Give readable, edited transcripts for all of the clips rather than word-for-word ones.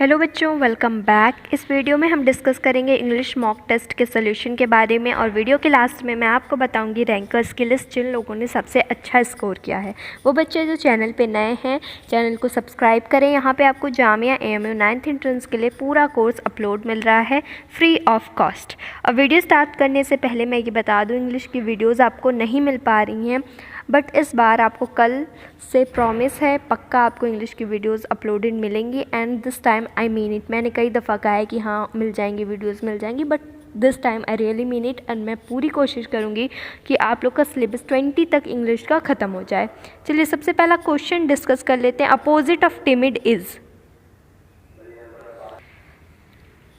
Hello बच्चों, welcome back. इस video में हम डिस्कस करेंगे इंग्लिश मॉक टेस्ट के सोल्यूशन के बारे में और वीडियो के लास्ट में मैं आपको बताऊंगी रैंकर्स की लिस्ट जिन लोगों ने सबसे अच्छा स्कोर किया है। वो बच्चे जो चैनल पे नए हैं, चैनल को सब्सक्राइब करें। यहाँ पे आपको जामिया AMU 9th एंट्रेंस के लिए पूरा कोर्स अपलोड मिल रहा है फ्री ऑफ कॉस्ट। और वीडियो स्टार्ट करने से पहले मैं ये बता दूँ, इंग्लिश की वीडियोज़ आपको नहीं मिल पा रही हैं, बट इस बार आपको कल से प्रॉमिस है, पक्का आपको इंग्लिश की वीडियोस अपलोडेड मिलेंगी। And this time I mean it. मैंने कई दफ़ा कहा है कि हाँ मिल जाएंगी, वीडियोस मिल जाएंगी, but this time I really mean it. And मैं पूरी कोशिश करूँगी कि आप लोग का सिलेबस 20 तक इंग्लिश का ख़त्म हो जाए। चलिए सबसे पहला क्वेश्चन डिस्कस कर लेते हैं। Opposite of timid is.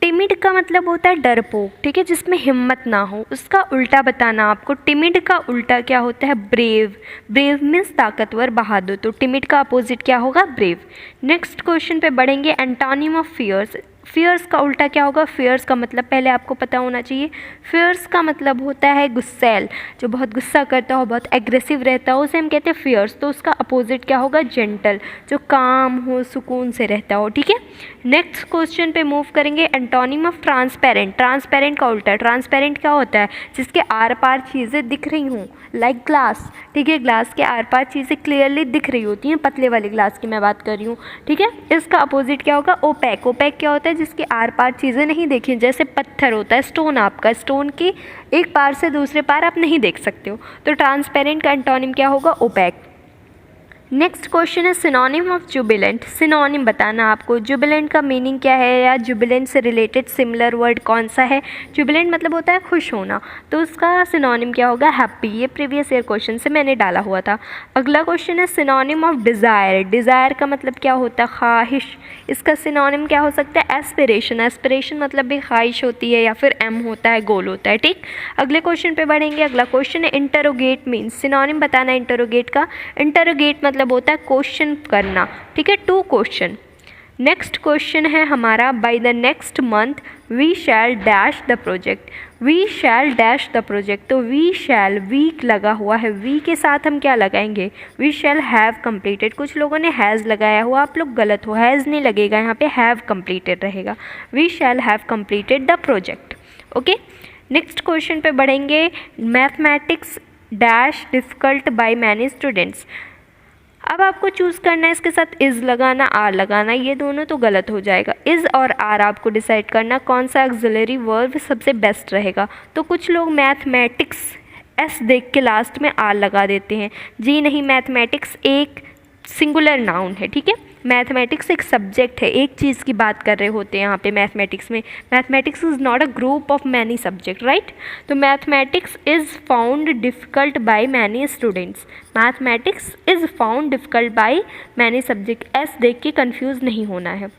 Timid का मतलब होता है डरपोक, ठीक है, जिसमें हिम्मत ना हो। उसका उल्टा बताना आपको। टिमिड का उल्टा क्या होता है? ब्रेव। ब्रेव मीन्स ताकतवर, बहादुर। तो टिमिड का अपोजिट क्या होगा? ब्रेव। नेक्स्ट क्वेश्चन पे बढ़ेंगे। Antonym of fears. फियर्स का उल्टा क्या होगा? फियर्स का मतलब पहले आपको पता होना चाहिए। फियर्स का मतलब होता है गुस्सैल, जो बहुत गुस्सा करता हो, बहुत एग्रेसिव रहता हो, उसे हम कहते हैं फियर्स। तो उसका अपोजिट क्या होगा? जेंटल, जो काम हो, सुकून से रहता हो, ठीक है। नेक्स्ट क्वेश्चन पे मूव करेंगे। Antonym of transparent. ट्रांसपेरेंट का उल्टा। ट्रांसपेरेंट क्या होता है? जिसके आर पार चीज़ें दिख रही हों, लाइक ग्लास, ठीक है। ग्लास के आर पार चीज़ें क्लियरली दिख रही होती हैं, पतले वाले ग्लास की मैं बात कर रही हूँ, ठीक है। इसका अपोजिट क्या होगा? ओपैक। ओपैक क्या होता है? जिसके आर पार चीज़ें नहीं देखी, जैसे पत्थर होता है, स्टोन। आपका स्टोन की एक पार से दूसरे पार आप नहीं देख सकते हो। तो ट्रांसपेरेंट का एंटोनिम क्या होगा? ओपैक। नेक्स्ट क्वेश्चन है सिनोनिम ऑफ जुबिलेंट। सिनोनिम बताना आपको। जुबिलेंट का मीनिंग क्या है, या जुबिलेंट से रिलेटेड सिमिलर वर्ड कौन सा है? जुबिलेंट मतलब होता है खुश होना, तो उसका सिनोनिम क्या होगा? हैप्पी। ये प्रीवियस ईयर क्वेश्चन से मैंने डाला हुआ था। अगला क्वेश्चन है सिनोनिम ऑफ डिज़ायर। डिज़ायर का मतलब क्या होता है? ख्वाहिश। इसका सिनोनिम क्या हो सकता है? एस्पिरेशन। एस्पिरेशन मतलब भी ख्वाहिश होती है, या फिर एम होता है, गोल होता है, ठीक। अगले क्वेश्चन पे बढ़ेंगे। अगला क्वेश्चन है इंटरोगेट मीन्स। सिनोनिम बताना इंटरोगेट का। इंटरोगेट मतलब होता है क्वेश्चन करना, ठीक है, टू क्वेश्चन। नेक्स्ट क्वेश्चन है हमारा, by the next month we shall dash the project. We shall dash the project. तो वी शैल, वी लगा हुआ है, वी के साथ हम क्या लगाएंगे? We shall have completed. कुछ लोगों ने हैज़ लगाया हुआ, आप लोग गलत हो, हैज़ नहीं लगेगा यहाँ पे, हैव कंप्लीटेड रहेगा। We shall have completed the project. Okay, next question पे बढ़ेंगे। Mathematics dash difficult by many students. अब आपको चूज़ करना है, इसके साथ इज़ लगाना, आर लगाना, ये दोनों तो गलत हो जाएगा। इज़ और आर आपको डिसाइड करना कौन सा ऑक्सिलरी वर्ब सबसे बेस्ट रहेगा। तो कुछ लोग मैथमेटिक्स एस देख के लास्ट में आर लगा देते हैं। जी नहीं, मैथमेटिक्स एक सिंगुलर नाउन है, ठीक है। मैथमेटिक्स एक सब्जेक्ट है, एक चीज़ की बात कर रहे होते हैं यहाँ पे मैथमेटिक्स में। Mathematics is not a group of many subject, right. तो mathematics is found difficult by many students. Mathematics is found difficult by many subject. S देख के कन्फ्यूज़ नहीं होना है।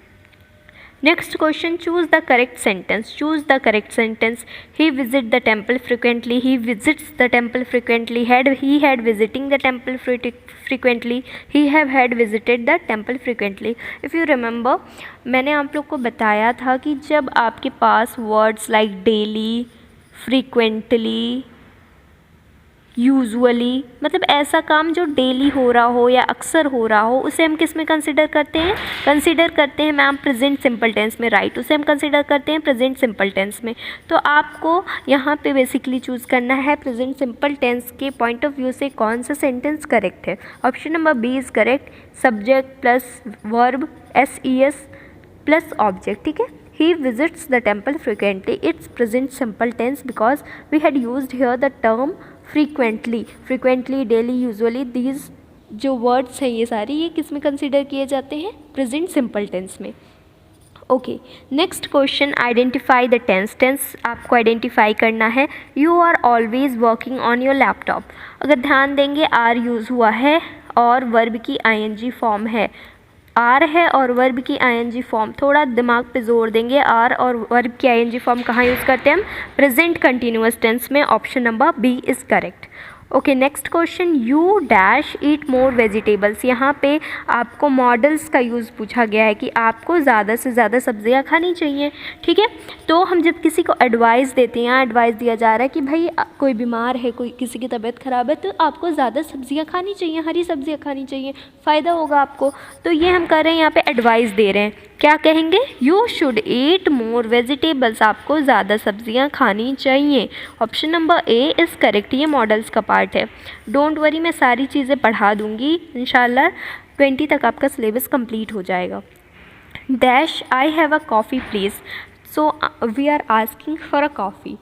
Next question, choose the correct sentence. Choose the correct sentence. He visit the temple frequently. He visits the temple frequently. He had visiting the temple frequently. He have had visited the temple frequently. If you remember, मैंने आप लोग को बताया था कि जब आपके पास words like daily, frequently, usually, मतलब ऐसा काम जो डेली हो रहा हो या अक्सर हो रहा हो, उसे हम किस में कंसिडर करते हैं? कंसिडर करते हैं मैम प्रेजेंट सिंपल टेंस में, राइट। उसे हम कंसिडर करते हैं प्रेजेंट सिंपल टेंस में। तो आपको यहाँ पे बेसिकली चूज़ करना है प्रेजेंट सिंपल टेंस के पॉइंट ऑफ व्यू से कौन सा सेंटेंस करेक्ट है। Option number B is correct. Subject plus verb SES plus object, ठीक है। He visits the temple frequently. It's present simple tense because we had used here the term frequently. Frequently, daily, usually, these जो words हैं ये सारी, ये किस में consider किए जाते हैं? प्रेजेंट सिंपल टेंस में। Okay, next question, identify the tense. Tense आपको आइडेंटिफाई करना है। You are always working on your laptop. अगर ध्यान देंगे, आर यूज़ हुआ है और वर्ब की ING फॉर्म है। आर है और वर्ब की ING फॉर्म, थोड़ा दिमाग पे जोर देंगे। आर और वर्ब की ING फॉर्म कहाँ यूज़ करते हैं हम? प्रेजेंट कंटिन्यूअस टेंस में। Option number B is correct. Okay, next question, you dash eat more vegetables. यहाँ पे आपको मॉडल्स का यूज़ पूछा गया है कि आपको ज़्यादा से ज़्यादा सब्जियाँ खानी चाहिए, ठीक है। तो हम जब किसी को एडवाइस देते हैं, यहाँ एडवाइस दिया जा रहा है कि भाई कोई बीमार है, कोई किसी की तबीयत ख़राब है, तो आपको ज़्यादा सब्जियाँ खानी चाहिए, हरी सब्जियाँ खानी चाहिए, फ़ायदा होगा आपको। तो ये हम कर रहे हैं, यहाँ पे एडवाइस दे रहे हैं, क्या कहेंगे, you should eat more vegetables, आपको ज़्यादा सब्जियां खानी चाहिए। Option number A is correct, ये मॉडल्स का पार्ट है। डोंट वरी, मैं सारी चीज़ें पढ़ा दूंगी इंशाल्लाह, 20 तक आपका सिलेबस कंप्लीट हो जाएगा। Dash I have a coffee please, so we are asking for a coffee.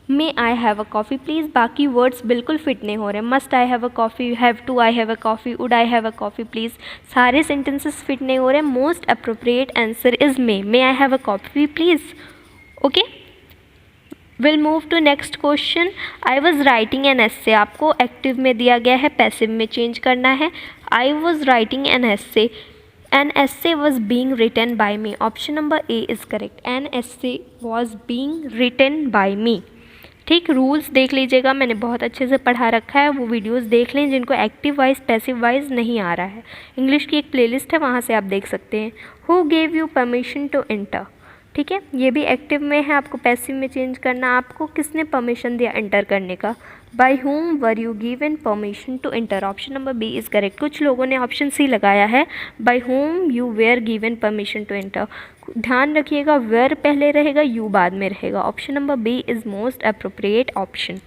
May I have a coffee please, बाकी वर्ड्स बिल्कुल फिट नहीं हो रहे। Must I have a coffee, have to I have a coffee, would I have a coffee please, सारे sentences fit नहीं हो रहे। Most appropriate answer is may I have a coffee please. Okay, will move to next question. I was writing an एस्से, आपको active में दिया गया है, passive में चेंज करना है। I was writing an essay, an essay was being written by me, option number A is correct, an essay was being written by me। ठीक, rules देख लीजिएगा, मैंने बहुत अच्छे से पढ़ा रखा है, वो वीडियोस देख लें जिनको एक्टिव वाइज पैसिव वाइज नहीं आ रहा है। इंग्लिश की एक प्लेलिस्ट है, वहाँ से आप देख सकते हैं। Who gave you permission to enter, ठीक है, ये भी एक्टिव में है, आपको पैसिव में चेंज करना। आपको किसने परमिशन दिया एंटर करने का, by whom were you given permission to enter, option number B is correct. कुछ लोगों ने ऑप्शन सी लगाया है, by whom you were given permission to enter. ध्यान रखिएगा, वेयर पहले रहेगा, यू बाद में रहेगा। Option number B is most appropriate option,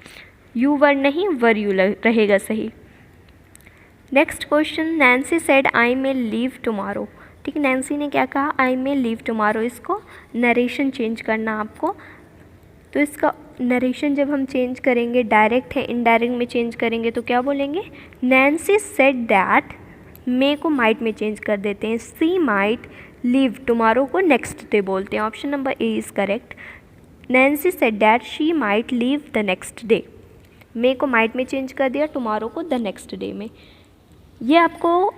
you were नहीं, वर यू रहेगा सही। Next question, Nancy said I may leave tomorrow, ठीक है, नैन्सी ने क्या कहा, आई मे लीव टुमारो। इसको नरेशन चेंज करना आपको, तो इसका नरेशन जब हम चेंज करेंगे, डायरेक्ट है इनडायरेक्ट में चेंज करेंगे तो क्या बोलेंगे, नैन्सी सेड दैट, मे को माइट में चेंज कर देते हैं, सी माइट लीव टुमारो को नेक्स्ट डे बोलते हैं। Option number A is correct, Nancy said that she might leave the next day, may को माइट में चेंज कर दिया, टुमारो को द नेक्स्ट डे में। ये आपको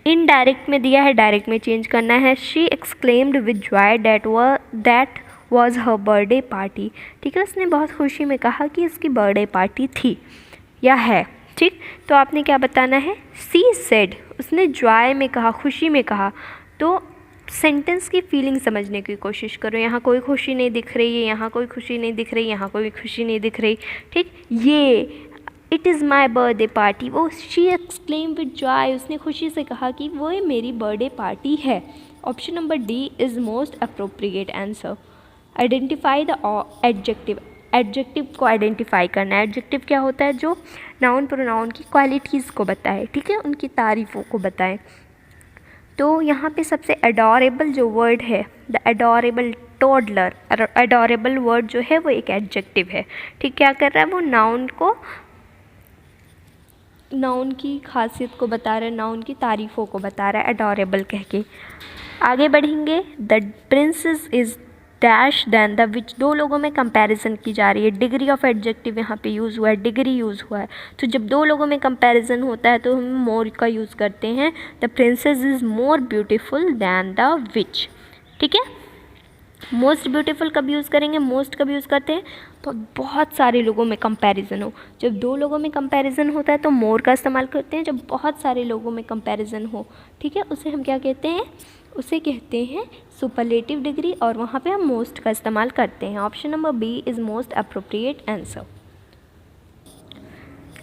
इनडायरेक्ट में दिया है, डायरेक्ट में चेंज करना है। She exclaimed with Joy that was her birthday party, ठीक है, उसने बहुत खुशी में कहा कि इसकी बर्थडे पार्टी थी या है, ठीक, तो आपने क्या बताना है, सी सेड, उसने जॉय में कहा, खुशी में कहा। तो सेंटेंस की फीलिंग समझने की कोशिश करो, यहाँ कोई खुशी नहीं दिख रही है, यहाँ कोई खुशी नहीं दिख रही, यहाँ कोई खुशी नहीं दिख रही, ठीक, ये it is my birthday party, वो शी एक्सक्लेम विद जॉय, उसने खुशी से कहा कि वो मेरी बर्थडे पार्टी है। Option number D is most appropriate answer. Identify the adjective, adjective को आइडेंटिफाई करना है। एडजेक्टिव क्या होता है, जो नाउन प्रोनाउन की क्वालिटीज़ को बताए, ठीक है, उनकी तारीफ़ों को बताए। तो यहाँ पे सबसे अडोरेबल जो वर्ड है, the adorable toddler, adorable word जो है वो एक एडजेक्टिव है, ठीक, क्या कर रहा है वो, नाउन की खासियत को बता रहा है, नाउन की तारीफ़ों को बता रहा है अडोरेबल कह के। आगे बढ़ेंगे, the princess is dash than the witch, दो लोगों में कंपैरिजन की जा रही है, डिग्री ऑफ एडजेक्टिव यहाँ पे यूज़ हुआ है, डिग्री यूज़ हुआ है। तो जब दो लोगों में कंपैरिजन होता है तो हम मोर का यूज़ करते हैं, the princess is more beautiful than the witch, ठीक है। मोस्ट ब्यूटीफुल कब यूज़ करेंगे, मोस्ट कब यूज़ करते हैं, तो बहुत सारे लोगों में कंपैरिजन हो। जब दो लोगों में कंपैरिजन होता है तो मोर का इस्तेमाल करते हैं, जब बहुत सारे लोगों में कंपैरिजन हो, ठीक है, उसे हम क्या कहते हैं, उसे कहते हैं सुपरलेटिव डिग्री, और वहाँ पे हम मोस्ट का इस्तेमाल करते हैं। Option number B is most appropriate answer.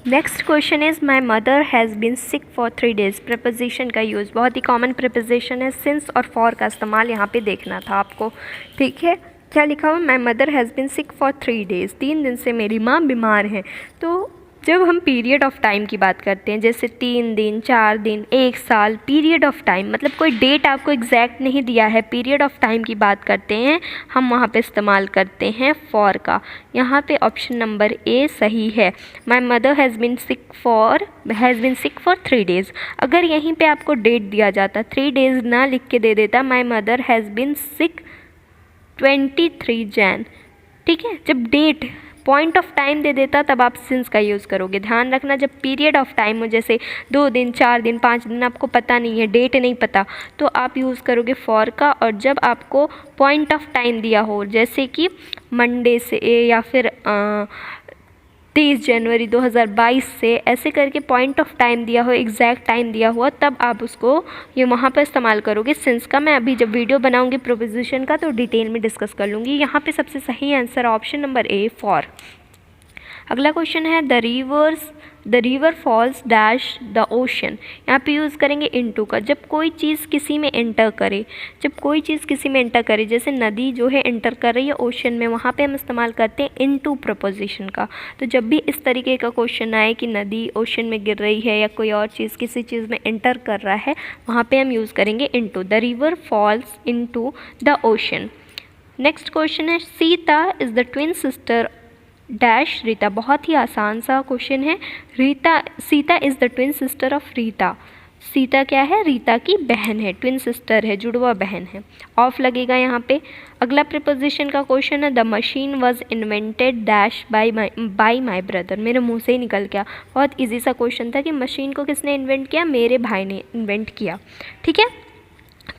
Next question is my mother has been sick for 3 days। Preposition का यूज़, बहुत ही कॉमन प्रपोजिशन है, सिंस और फॉर का इस्तेमाल यहाँ पे देखना था आपको, ठीक है। क्या लिखा हुआ, my mother has been sick for 3 days, 3 दिन से मेरी माँ बीमार है। तो जब हम पीरियड ऑफ टाइम की बात करते हैं, जैसे 3 दिन, 4 दिन, 1 साल, पीरियड ऑफ टाइम, मतलब कोई डेट आपको एग्जैक्ट नहीं दिया है, पीरियड ऑफ टाइम की बात करते हैं हम, वहाँ पे इस्तेमाल करते हैं फॉर का। यहाँ पे ऑप्शन नंबर ए सही है, my mother has been sick for 3 days। अगर यहीं पे आपको डेट दिया जाता, 3 days ना लिख के दे देता, my mother has been sick 23 Jan, ठीक है, जब डेट पॉइंट ऑफ टाइम दे देता तब आप सिंस का यूज़ करोगे। ध्यान रखना, जब पीरियड ऑफ टाइम हो, जैसे 2 दिन, 4 दिन, 5 दिन, आपको पता नहीं है, डेट नहीं पता, तो आप यूज़ करोगे फॉर का। और जब आपको पॉइंट ऑफ टाइम दिया हो, जैसे कि मंडे से या फिर 23 जनवरी 2022 से, ऐसे करके पॉइंट ऑफ टाइम दिया हो, एग्जैक्ट टाइम दिया हुआ, तब आप उसको ये वहाँ पर इस्तेमाल करोगे सिंस का। मैं अभी जब वीडियो बनाऊंगी प्रोपोजिशन का तो डिटेल में डिस्कस कर लूँगी। यहाँ पे सबसे सही answer option number A for. अगला क्वेश्चन है, the the river false dash the ocean. यहाँ पे यूज़ करेंगे इनटू का। जब कोई चीज़ किसी में एंटर करे, जैसे नदी जो है एंटर कर रही है ओशन में, वहाँ पे हम इस्तेमाल करते हैं इनटू प्रपोजिशन का। तो जब भी इस तरीके का क्वेश्चन आए कि नदी ओशन में गिर रही है या कोई और चीज़ किसी चीज़ में एंटर कर रहा है, वहाँ पे हम यूज़ करेंगे into. The river falls into the ocean. Next question है Sita is the twin sister dash Rita. बहुत ही आसान सा क्वेश्चन है। Sita is the twin sister of Rita. Sita क्या है? रीता की बहन है, ट्विन सिस्टर है, जुड़वा बहन है। ऑफ लगेगा यहाँ पे। अगला प्रीपोजिशन का क्वेश्चन है the machine was invented dash by my brother. मेरे मुंह से ही निकल गया। बहुत ईजी सा क्वेश्चन था कि मशीन को किसने इन्वेंट किया? मेरे भाई ने इन्वेंट किया। ठीक है।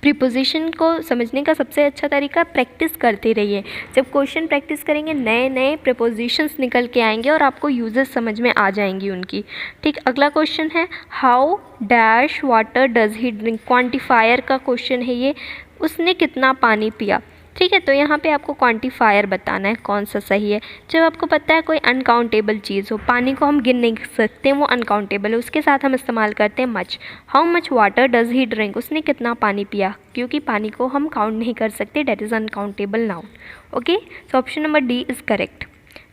प्रीपोजिशन को समझने का सबसे अच्छा तरीका प्रैक्टिस करते रहिए। जब क्वेश्चन प्रैक्टिस करेंगे नए नए प्रीपोजिशंस निकल के आएंगे और आपको यूजेस समझ में आ जाएंगी उनकी। ठीक। अगला क्वेश्चन है how dash water does he drink. Quantifier का क्वेश्चन है ये। उसने कितना पानी पिया। ठीक है। तो यहाँ पे आपको क्वांटिफायर बताना है कौन सा सही है। जब आपको पता है कोई अनकाउंटेबल चीज़ हो, पानी को हम गिन नहीं सकते, वो अनकाउंटेबल है, उसके साथ हम इस्तेमाल करते हैं much. How much water does he drink. उसने कितना पानी पिया, क्योंकि पानी को हम काउंट नहीं कर सकते, debt is uncountable noun. Okay. So option number D is correct.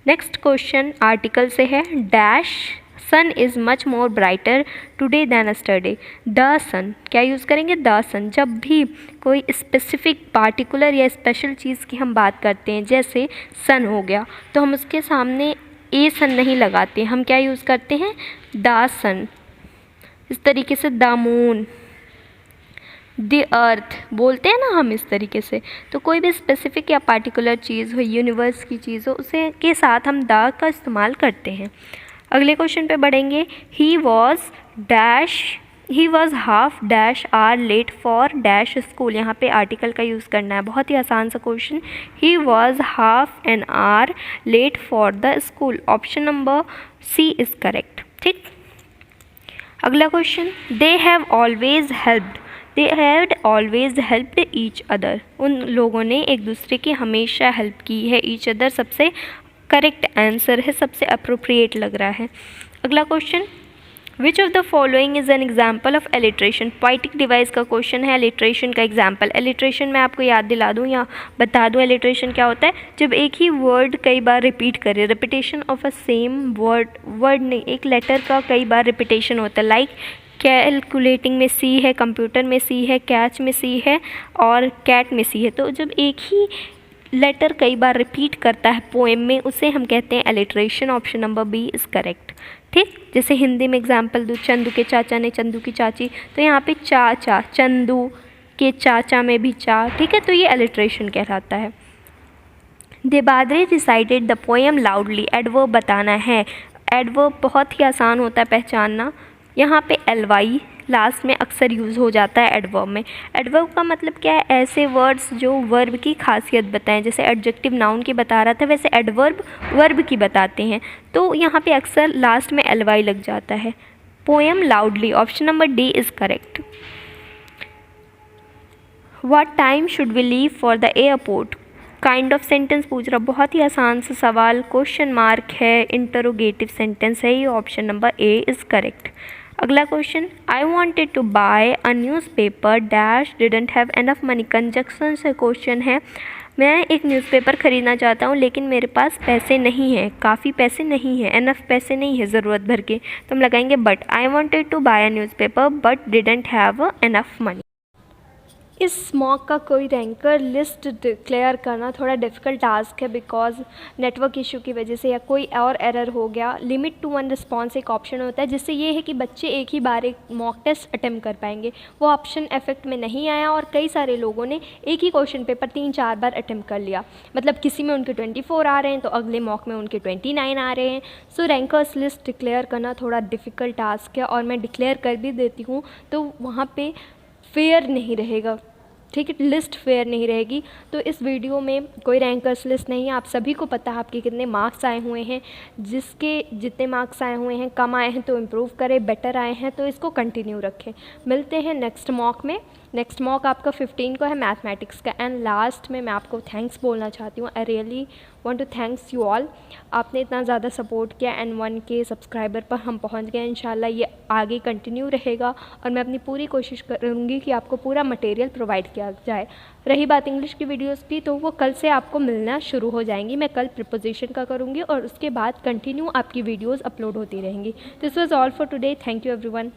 Next question article से है dash sun is much more brighter today than yesterday. The sun, क्या यूज़ करेंगे? The sun. जब भी कोई स्पेसिफिक पार्टिकुलर या स्पेशल चीज़ की हम बात करते हैं, जैसे सन हो गया, तो हम उसके सामने ए सन नहीं लगाते, हम क्या यूज़ करते हैं? द सन। इस तरीके से द मून, द अर्थ बोलते हैं ना हम इस तरीके से। तो कोई भी स्पेसिफिक या पार्टिकुलर चीज़ हो, यूनिवर्स की चीज़ हो, उसे के साथ हम द का इस्तेमाल करते हैं। अगले क्वेश्चन पे बढ़ेंगे। He was half dash hour late for dash school. यहाँ पे आर्टिकल का यूज़ करना है। बहुत ही आसान सा question. He was half an hour late for the school. Option number C is correct. ठीक। अगला question they have always helped each other. उन लोगों ने एक दूसरे की हमेशा हेल्प की है। ईच अदर सबसे करेक्ट आंसर है, सबसे अप्रोप्रिएट लग रहा है। अगला question which of the following is an example of alliteration. Poetic device का क्वेश्चन है, एलिट्रेशन का एग्जाम्पल। एलिट्रेशन मैं आपको याद दिला दूँ या बता दूँ एलिट्रेशन क्या होता है? जब एक ही वर्ड कई बार रिपीट करे, repetition of a same word नहीं, एक लेटर का कई बार रिपीटेशन होता है। लाइक कैलकुलेटिंग में सी है, कंप्यूटर में सी है, कैच में सी है और कैट में सी है। तो जब एक ही लेटर कई बार रिपीट करता है पोएम में, उसे हम कहते हैं alliteration. Option number B is correct. ठीक। जैसे हिंदी में एग्जाम्पल दूँ, चंदू के चाचा ने चंदू की चाची, तो यहाँ पे चाचा, चंदू के चाचा में भी चा। ठीक है। तो ये एलिट्रेशन कहलाता है। Debadri recited the poem loudly. Adverb बताना है। एडवर्ब बहुत ही आसान होता है पहचानना। यहाँ पे ly लास्ट में अक्सर यूज़ हो जाता है एडवर्ब में। एडवर्ब का मतलब क्या है? ऐसे वर्ड्स जो वर्ब की खासियत बताएं। जैसे एडजेक्टिव नाउन की बता रहा था, वैसे एडवर्ब वर्ब की बताते हैं। तो यहाँ पे अक्सर लास्ट में ly लग जाता है। Poem loudly. Option number D is correct. What time should we leave for the airport. Kind of sentence पूछ रहा। बहुत ही आसान सा सवाल, क्वेश्चन मार्क है, इंटरोगेटिव सेंटेंस है ये। Option number A is correct. अगला question I wanted to buy a newspaper dash didn't have enough money. Conjunction से क्वेश्चन है। मैं एक न्यूज़पेपर ख़रीदना चाहता हूँ लेकिन मेरे पास पैसे नहीं हैं, काफ़ी पैसे नहीं हैं, एनफ पैसे नहीं है ज़रूरत भर के। तो हम लगाएंगे but. I wanted to buy a newspaper but didn't have enough money. इस मॉक का कोई रैंकर लिस्ट डिक्लेयर करना थोड़ा डिफ़िकल्ट टास्क है, बिकॉज नेटवर्क इशू की वजह से या कोई और एरर हो गया। लिमिट टू 1 रिस्पॉन्स एक ऑप्शन होता है, जिससे ये है कि बच्चे एक ही बार एक मॉक टेस्ट अटेम्प्ट कर पाएंगे। वो ऑप्शन इफेक्ट में नहीं आया और कई सारे लोगों ने एक ही क्वेश्चन पेपर 3-4 बार अटेम्प्ट कर लिया। मतलब किसी में उनके 24 आ रहे हैं तो अगले मॉक में उनके 29 आ रहे हैं। सो रैंकर्स लिस्ट डिक्लेयर करना थोड़ा डिफ़िकल्ट टास्क है, और मैं डिक्लेयर कर भी देती हूँ तो वहाँ पर फेयर नहीं रहेगा। ठीक है। लिस्ट फेयर नहीं रहेगी। तो इस वीडियो में कोई रैंकर्स लिस्ट नहीं है। आप सभी को पता है आपके कितने मार्क्स आए हुए हैं। जिसके जितने मार्क्स आए हुए हैं, कम आए हैं तो इम्प्रूव करें, बेटर आए हैं तो इसको कंटिन्यू रखें। मिलते हैं नेक्स्ट मॉक में। नेक्स्ट मॉक आपका 15 को है मैथमेटिक्स का। एंड लास्ट में मैं आपको थैंक्स बोलना चाहती हूँ। I really want to thanks you all, आपने इतना ज़्यादा सपोर्ट किया एंड 1K सब्सक्राइबर पर हम पहुँच गए। इंशाल्लाह ये आगे कंटिन्यू रहेगा और मैं अपनी पूरी कोशिश करूँगी कि आपको पूरा मटेरियल प्रोवाइड किया जाए। रही बात इंग्लिश की वीडियोज़ की, तो वो कल से आपको मिलना शुरू हो जाएंगी। मैं कल प्रिपोजिशन का करूँगी और उसके बाद कंटिन्यू आपकी वीडियोज़ अपलोड होती रहेंगी। This was all for today. Thank you everyone.